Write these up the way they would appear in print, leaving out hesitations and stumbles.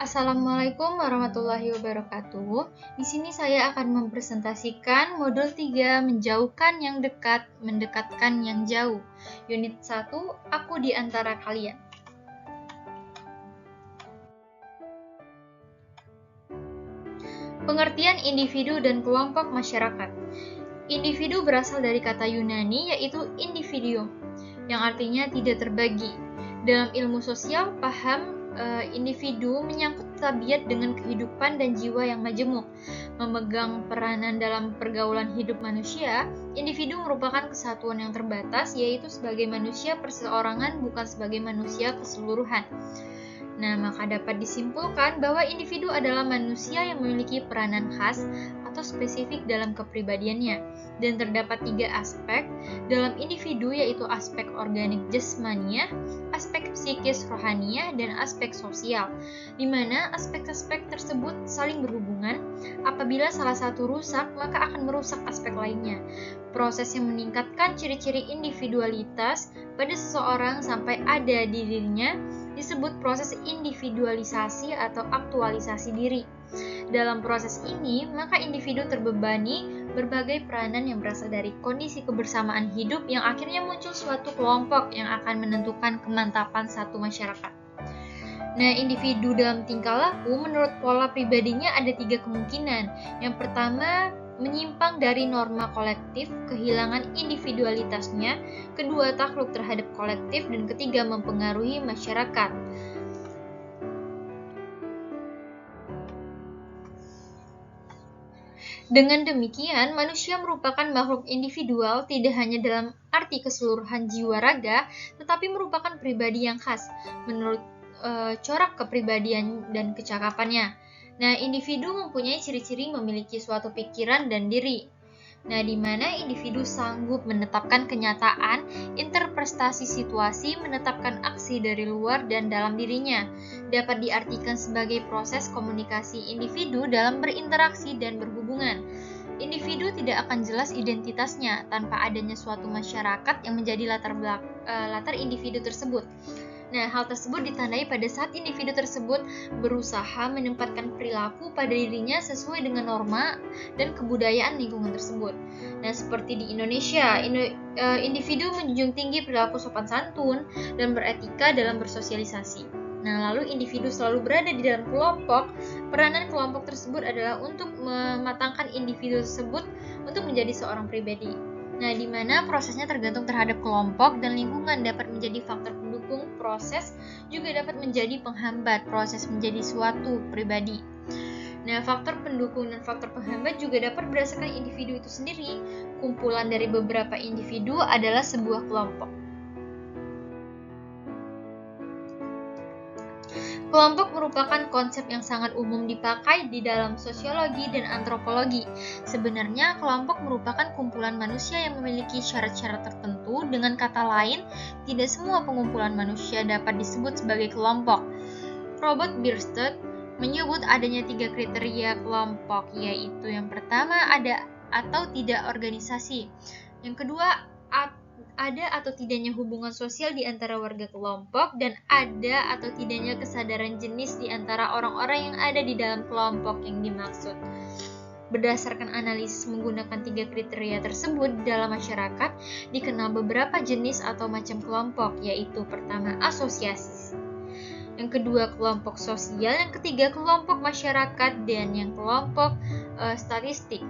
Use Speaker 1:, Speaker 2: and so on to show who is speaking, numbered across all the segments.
Speaker 1: Assalamualaikum warahmatullahi wabarakatuh. Di sini saya akan mempresentasikan modul 3 menjauhkan yang dekat, mendekatkan yang jauh. Unit 1, aku di antara kalian. Pengertian individu dan kelompok masyarakat. Individu berasal dari kata Yunani yaitu individuum, yang artinya tidak terbagi. Dalam ilmu sosial, paham individu menyangkut tabiat dengan kehidupan dan jiwa yang majemuk. Memegang peranan dalam pergaulan hidup manusia, individu merupakan kesatuan yang terbatas, yaitu sebagai manusia perseorangan, bukan sebagai manusia keseluruhan. Nah, maka dapat disimpulkan bahwa individu adalah manusia yang memiliki peranan khas atau spesifik dalam kepribadiannya, dan terdapat 3 aspek dalam individu, yaitu aspek organik jasmania, aspek psikis rohania, dan aspek sosial, di mana aspek-aspek tersebut saling berhubungan. Apabila salah satu rusak, maka akan merusak aspek lainnya. Proses yang meningkatkan ciri-ciri individualitas pada seseorang sampai ada di dirinya disebut proses individualisasi atau aktualisasi diri. Dalam proses ini, maka individu terbebani berbagai peranan yang berasal dari kondisi kebersamaan hidup yang akhirnya muncul suatu kelompok yang akan menentukan kemantapan satu masyarakat. Nah, individu dalam tingkah laku menurut pola pribadinya ada 3 kemungkinan. Yang pertama, menyimpang dari norma kolektif, kehilangan individualitasnya, kedua, takluk terhadap kolektif, dan ketiga, mempengaruhi masyarakat. Dengan demikian, manusia merupakan makhluk individual tidak hanya dalam arti keseluruhan jiwa raga, tetapi merupakan pribadi yang khas menurut corak kepribadian dan kecakapannya. Nah, individu mempunyai ciri-ciri memiliki suatu pikiran dan diri. Nah, di mana individu sanggup menetapkan kenyataan, interpretasi situasi, menetapkan aksi dari luar dan dalam dirinya. Dapat diartikan sebagai proses komunikasi individu dalam berinteraksi dan berhubungan. Individu tidak akan jelas identitasnya tanpa adanya suatu masyarakat yang menjadi latar individu tersebut. Nah, hal tersebut ditandai pada saat individu tersebut berusaha menempatkan perilaku pada dirinya sesuai dengan norma dan kebudayaan lingkungan tersebut. Nah, seperti di Indonesia, individu menjunjung tinggi perilaku sopan santun dan beretika dalam bersosialisasi. Nah, lalu individu selalu berada di dalam kelompok. Peranan kelompok tersebut adalah untuk mematangkan individu tersebut untuk menjadi seorang pribadi. Nah, di mana prosesnya tergantung terhadap kelompok dan lingkungan dapat menjadi faktor pendukung proses, juga dapat menjadi penghambat proses menjadi suatu pribadi. Nah, faktor pendukung dan faktor penghambat juga dapat berdasarkan individu itu sendiri. Kumpulan dari beberapa individu adalah sebuah kelompok. Kelompok merupakan konsep yang sangat umum dipakai di dalam sosiologi dan antropologi. Sebenarnya, kelompok merupakan kumpulan manusia yang memiliki syarat-syarat tertentu. Dengan kata lain, tidak semua pengumpulan manusia dapat disebut sebagai kelompok. Robert Bierstadt menyebut adanya 3 kriteria kelompok, yaitu yang pertama, ada atau tidak organisasi. Yang kedua, ada atau tidaknya hubungan sosial di antara warga kelompok, dan ada atau tidaknya kesadaran jenis di antara orang-orang yang ada di dalam kelompok yang dimaksud. Berdasarkan analisis menggunakan 3 kriteria tersebut dalam masyarakat, dikenal beberapa jenis atau macam kelompok, yaitu pertama, asosiasi. Yang kedua, kelompok sosial. Yang ketiga, kelompok masyarakat. Dan yang kelompok statistik.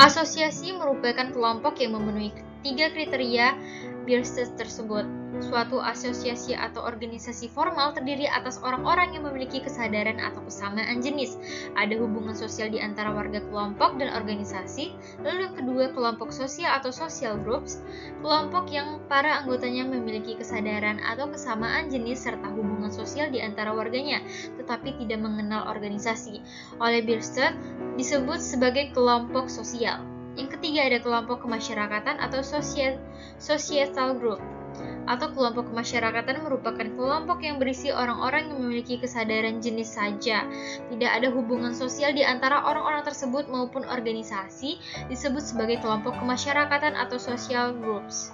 Speaker 1: Asosiasi merupakan kelompok yang memenuhi 3 kriteria Bierstadt tersebut. Suatu asosiasi atau organisasi formal terdiri atas orang-orang yang memiliki kesadaran atau kesamaan jenis. Ada hubungan sosial di antara warga kelompok dan organisasi. Lalu yang kedua, kelompok sosial atau social groups. Kelompok yang para anggotanya memiliki kesadaran atau kesamaan jenis serta hubungan sosial di antara warganya, tetapi tidak mengenal organisasi. Oleh Bierstadt disebut sebagai kelompok sosial. Yang ketiga, ada kelompok kemasyarakatan atau societal group. Atau kelompok kemasyarakatan merupakan kelompok yang berisi orang-orang yang memiliki kesadaran jenis saja. Tidak ada hubungan sosial di antara orang-orang tersebut maupun organisasi, disebut sebagai kelompok kemasyarakatan atau social groups.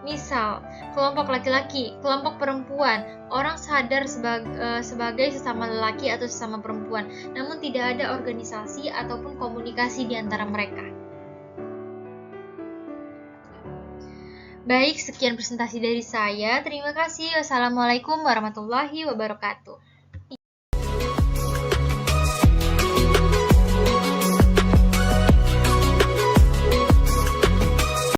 Speaker 1: Misal, kelompok laki-laki, kelompok perempuan, orang sadar sebagai sesama lelaki atau sesama perempuan, namun tidak ada organisasi ataupun komunikasi di antara mereka. Baik, sekian presentasi dari saya. Terima kasih. Wassalamualaikum warahmatullahi wabarakatuh.